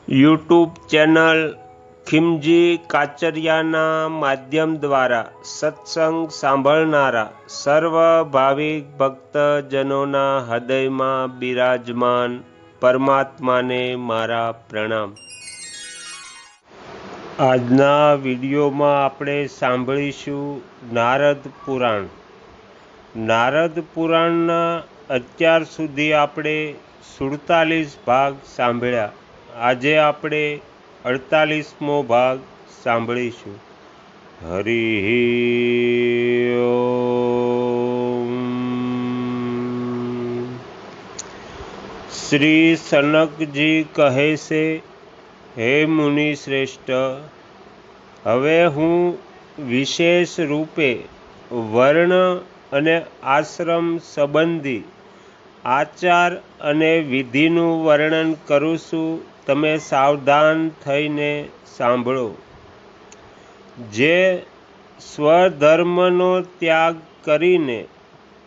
YouTube channel Khimji કાચરિયાના માધ્યમ દ્વારા સત્સંગ સાંભળનારા સર્વ ભાવિક ભક્તજનોના હૃદયમાં બિરાજમાન પરમાત્માને મારા પ્રણામ। આજના વિડીયોમાં આપણે સાંભળીશું નારદ પુરાણ। નારદ પુરાણના અત્યાર સુધી આપણે 47 ભાગ સાંભળ્યા। આજે આપણે 48મો ભાગ સાંભળીશું। હરિ ઓમ। શ્રી સનકજી કહે છે, હે મુનિ શ્રેષ્ઠ, હવે હું વિશેષ રૂપે વર્ણ અને આશ્રમ સંબંધી આચાર અને વિધિનું વર્ણન કરું છું। તમે સાવધાન થઈને સાંભળો। જે સ્વધર્મનો ત્યાગ કરીને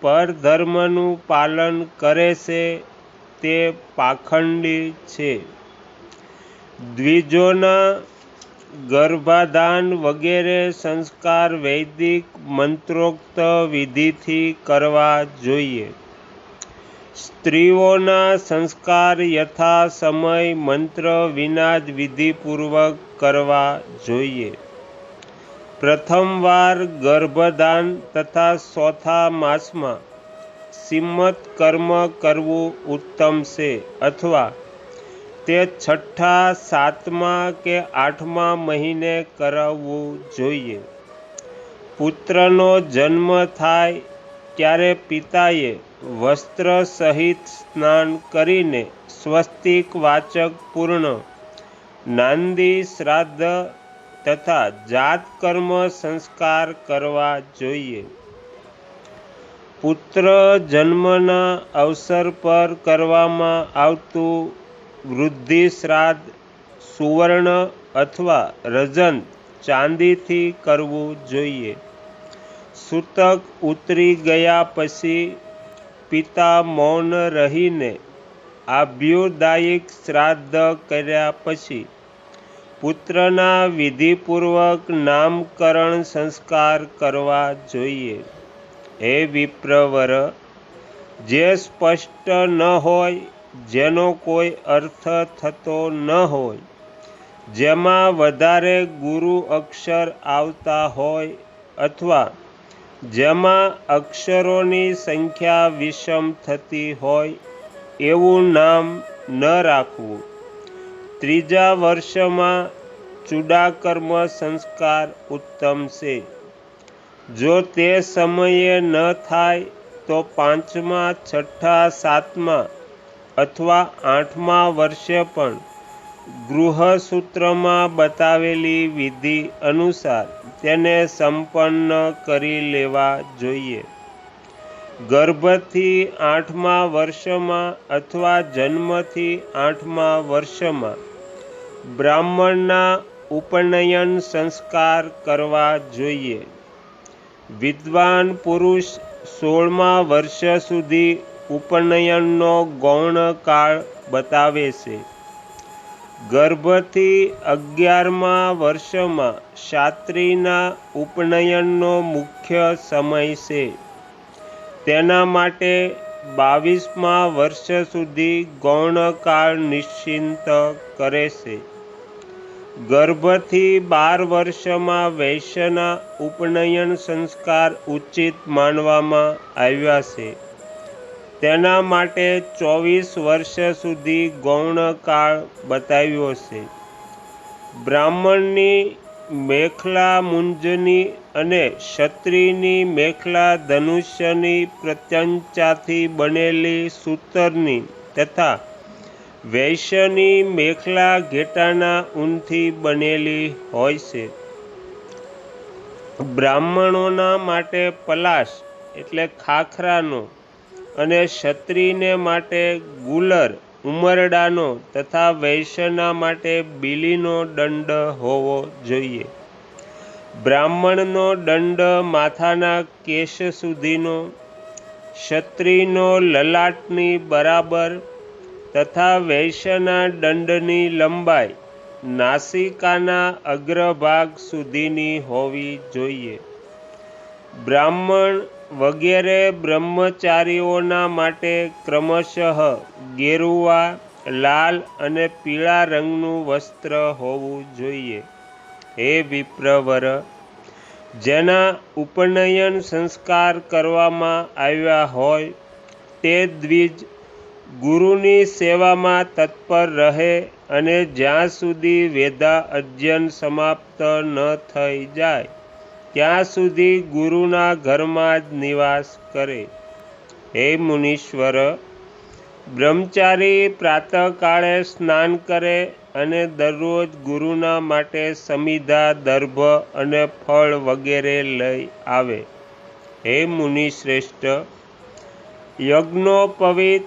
પરધર્મનું પાલન કરે છે તે પાખંડી છે। દ્વિજોના ગર્ભાધાન વગેરે સંસ્કાર વૈદિક મંત્રોક્ત વિધિથી કરવા જોઈએ। સ્ત્રીઓના સંસ્કાર યથા સમય મંત્ર વિના જ વિધિપૂર્વક કરવા જોઈએ। પ્રથમવાર ગર્ભધાન તથા ચોથા માસમાં સિમત કર્મ કરવું ઉત્તમ છે, અથવા તે છઠ્ઠા, સાતમા કે આઠમા મહિને કરાવવું જોઈએ। પુત્રનો જન્મ થાય ત્યારે પિતાએ વસ્ત્ર સહિત સ્નાન કરીને સ્વસ્તિક વાચક પૂર્ણ નાંદી શ્રાદ્ધ તથા જાતકર્મ સંસ્કાર કરવા જોઈએ। પુત્ર જન્મના અવસર પર કરવામાં આવતું વૃદ્ધિ શ્રાદ્ધ સુવર્ણ અથવા રજત ચાંદીથી કરવું જોઈએ। સૂતક ઉતરી ગયા પછી પિતા મૌન રહીને આભ્યુદાયિક શ્રાદ્ધ કર્યા પછી પુત્રના વિધિપૂર્વક નામકરણ સંસ્કાર કરવા જોઈએ। હે વિપ્રવર, જે સ્પષ્ટ ન હોય, જેનો કોઈ અર્થ થતો ન હોય, જેમાં વધારે ગુરુ અક્ષર આવતા હોય, અથવા જેમાં અક્ષરોની સંખ્યા વિષમ થતી હોય, એવું નામ ન રાખવું। ત્રીજા વર્ષમાં ચૂડાકર્મ સંસ્કાર ઉત્તમ છે। જો તે સમયે ન થાય તો પાંચમા, છઠ્ઠા, સાતમા અથવા આઠમા વર્ષે પણ ગૃહસૂત્રમાં બતાવેલી વિધિ અનુસાર તેને સંપન્ન કરી લેવા જોઈએ। ગર્ભથી આઠમા વર્ષમાં અથવા જન્મથી આઠમા વર્ષમાં બ્રાહ્મણના ઉપનયન સંસ્કાર કરવા જોઈએ। વિદ્વાન પુરુષ 16મા વર્ષ સુધી ઉપનયનનો ગૌણ કાળ બતાવે છે। ગર્ભથી 11મા વર્ષમાં ક્ષાત્રિયના ઉપનયનનો મુખ્ય સમય છે। તેના માટે 22મા વર્ષ સુધી ગૌણ કાળ નિશ્ચિત કરે છે। ગર્ભથી 12 વર્ષમાં વૈશ્યના ઉપનયન સંસ્કાર ઉચિત માનવામાં આવ્યા છે। તેના માટે 24 વર્ષ સુધી ગૌણ કાળ બતાવ્યો છે। બ્રાહ્મણની મેખલા મુંજની અને ક્ષત્રિયની મેખલા ધનુષ્યની પ્રત્યંચાથી બનેલી સૂતરની તથા વૈશ્યની મેખલા ઘેટાના ઊનથી બનેલી હોય છે। બ્રાહ્મણોના માટે પલાશ એટલે ખાખરાનો અને ક્ષત્રિયને માટે ગુલર ઉમરડાનો તથા વૈશ્યના માટે બીલીનો દંડ હોવો જોઈએ। બ્રાહ્મણનો દંડ માથાના કેશ સુધીનો, ક્ષત્રિયનો લલાટની બરાબર તથા વૈશ્યના દંડની લંબાઈ નાસિકાના અગ્રભાગ સુધીની હોવી જોઈએ. બ્રાહ્મણ વગેરે બ્રહ્મચારીઓના માટે ક્રમશઃ ગેરુવા, લાલ અને પીળા રંગનું વસ્ત્ર હોવું જોઈએ. હે વિપ્રવર, જેના ઉપનયન સંસ્કાર કરવામાં આવ્યા હોય તે દ્વિજ ગુરુની સેવામાં તત્પર રહે અને જ્યાં સુધી વેદા અધ્યયન સમાપ્ત ન થઈ જાય ત્યાં સુધી ગુરુના ઘરમાં જ નિવાસ કરે. હે મુનીશ્વર, બ્રહ્મચારી પ્રાતઃકાળે સ્નાન કરે અને દરરોજ ગુરુના માટે સમિધા, દર્ભ અને ફળ વગેરે લઈ આવે. હે મુનિશ્રેષ્ઠ, યજ્ઞોપવિત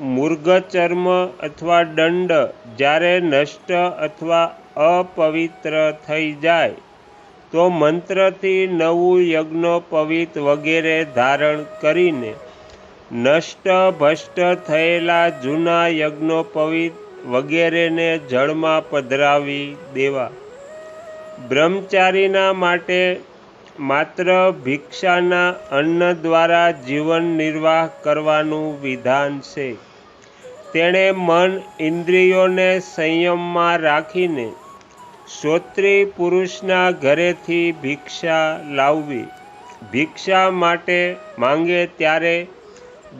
મૃગચર્મ અથવા દંડ જ્યારે નષ્ટ અથવા અપવિત્ર થઈ જાય તો મંત્રથી નવું યજ્ઞોપવિત વગેરે ધારણ કરીને નષ્ટ ભષ્ટ થયેલા જૂના યજ્ઞોપવિત વગેરેને જળમાં પધરાવી દેવા. બ્રહ્મચારીના માટે માત્ર ભિક્ષાના અન્ન દ્વારા જીવન નિર્વાહ કરવાનું વિધાન છે. તેણે મન ઇન્દ્રિયોને સંયમમાં રાખીને શ્રોત્રી પુરુષના ઘરેથી ભિક્ષા લાવવી. ભિક્ષા માટે માંગે ત્યારે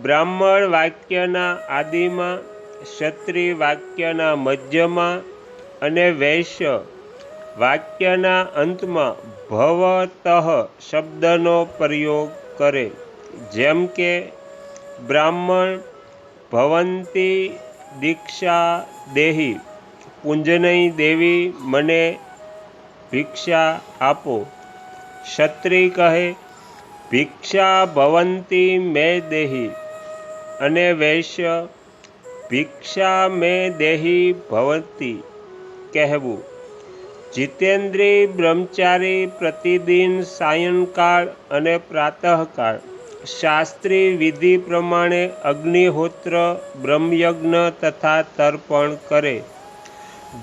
બ્રાહ્મણ વાક્યના આદિમાં, ક્ષત્રિય વાક્યના મધ્યમાં અને વૈશ્ય વાક્યના અંતમાં ભવતઃ શબ્દનો પ્રયોગ કરે. જેમ કે બ્રાહ્મણ ભવંતી દીક્ષા દેહી, પૂંજનઈ દેવી મને ભિક્ષા આપો. ક્ષત્રિય કહે ભિક્ષા ભવંતી મે દેહી અને વૈશ્ય ભિક્ષા મે દેહી ભવતી કહેવું. જીતેન્દ્રિય બ્રહ્મચારી પ્રતિદિન સાયંકાળ અને પ્રાતઃકાળ શાસ્ત્રીય વિધિ પ્રમાણે અગ્નિહોત્ર, બ્રહ્મયજ્ઞ તથા તર્પણ કરે.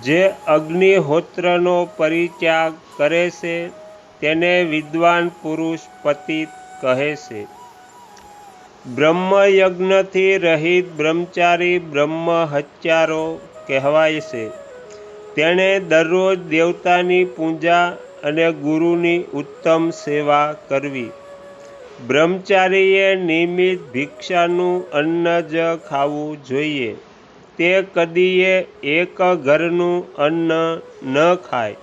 જે અગ્નિહોત્રનો પરિત્યાગ કરે છે તેને વિદ્વાન પુરુષ પતિત કહે છે. બ્રહ્મયજ્ઞથી રહિત બ્રહ્મચારી બ્રહ્મ હત્યારો કહેવાય છે. તેણે દરરોજ દેવતાની પૂજા અને ગુરુની ઉત્તમ સેવા કરવી. બ્રહ્મચારીએ નિયમિત ભિક્ષાનું અન્ન જ ખાવું જોઈએ. તે કદીએ એક ઘરનું અન્ન ન ખાય.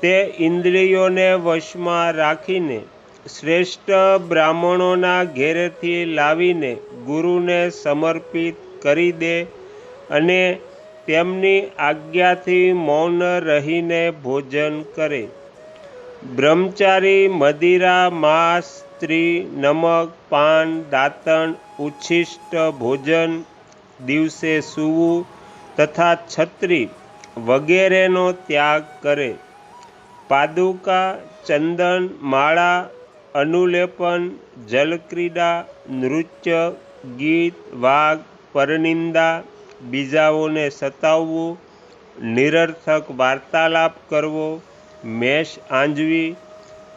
તે ઇન્દ્રિયોને વશમાં રાખીને શ્રેષ્ઠ બ્રાહ્મણોના ઘેરેથી લાવીને ગુરુને સમર્પિત કરી દે અને તેમની આજ્ઞાથી મૌન રહીને ભોજન કરે. બ્રહ્મચારી મદિરા, માંસ, સ્ત્રી, નમક, પાન, દાંતણ, ઉચ્છિષ્ટ ભોજન, દિવસે સૂવું તથા છત્રી વગેરેનો ત્યાગ કરે. પાદુકા, ચંદન, માળા, અનુલેપન, જલક્રીડા, નૃત્ય, ગીત, વાગ, પરનિંદા, બીજાઓને સતાવવું, નિરર્થક વાર્તાલાપ કરવો, મેષ આંજવી,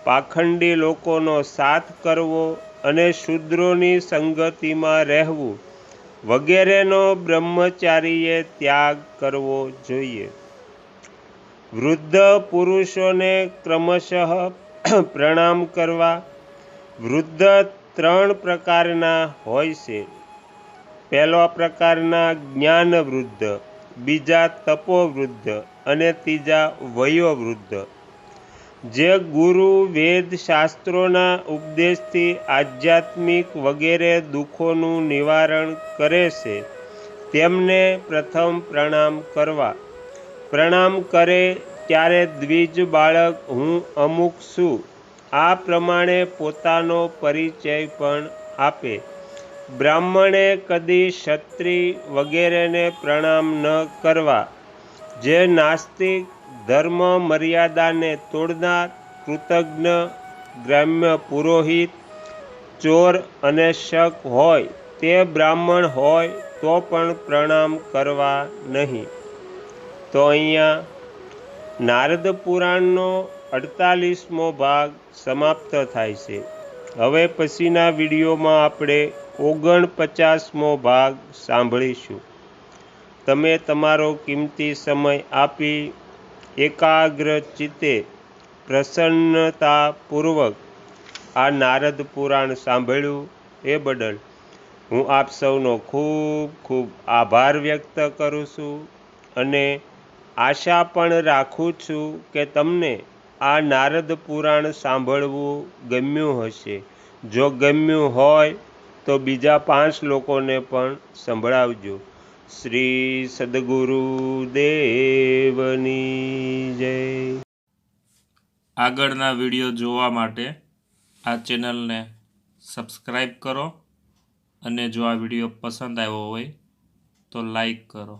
પાખંડી લોકોનો સાથ કરવો અને શૂદ્રોની સંગતિમાં રહેવું વગેરેનો બ્રહ્મચારીએ ત્યાગ કરવો જોઈએ. વૃદ્ધ પુરુષોને ક્રમશઃ પ્રણામ કરવા. વૃદ્ધ 3 પ્રકારના હોય છે. પહેલો પ્રકારના જ્ઞાનવૃદ્ધ, બીજા તપોવૃદ્ધ અને ત્રીજા વયોવૃદ્ધ. જે ગુરુ, વેદ, શાસ્ત્રોના ઉપદેશથી આધ્યાત્મિક વગેરે દુઃખોનું નિવારણ કરે છે તેમને પ્રથમ પ્રણામ કરવા. પ્રણામ કરે ત્યારે દ્વિજ બાળક હું અમુક છું આ પ્રમાણે પોતાનો પરિચય પણ આપે. બ્રાહ્મણે કદી ક્ષત્રિય વગેરેને પ્રણામ ન કરવા. જે નાસ્તિક, ધર્મ મર્યાદાને તોડનાર, કૃતજ્ઞ, ગ્રામ્ય પુરોહિત, ચોર અને શક હોય તે બ્રાહ્મણ હોય તો પણ પ્રણામ કરવા નહીં. તો અહીંયા નારદ પુરાણનો 48મો ભાગ સમાપ્ત થાય છે. હવે પછીના વિડીયોમાં આપણે 49મો ભાગ સાંભળીશું. તમે તમારો કિંમતી સમય આપી એકાગ્ર ચિત્તે પ્રસન્નતાપૂર્વક આ નારદ પુરાણ સાંભળ્યું એ બદલ હું આપ સૌનો ખૂબ ખૂબ આભાર વ્યક્ત કરું છું અને આશા પણ રાખું છું કે તમને આ નારદ પુરાણ સાંભળવું ગમ્યું હશે. જો ગમ્યું હોય તો બીજા 5 લોકોને પણ સંભળાવજો. શ્રી સદ્ગુરુદેવની જય. આગળના વિડીયો જોવા માટે આ ચેનલને સબસ્ક્રાઈબ કરો અને જો આ વિડીયો પસંદ આવ્યો હોય તો લાઈક કરો.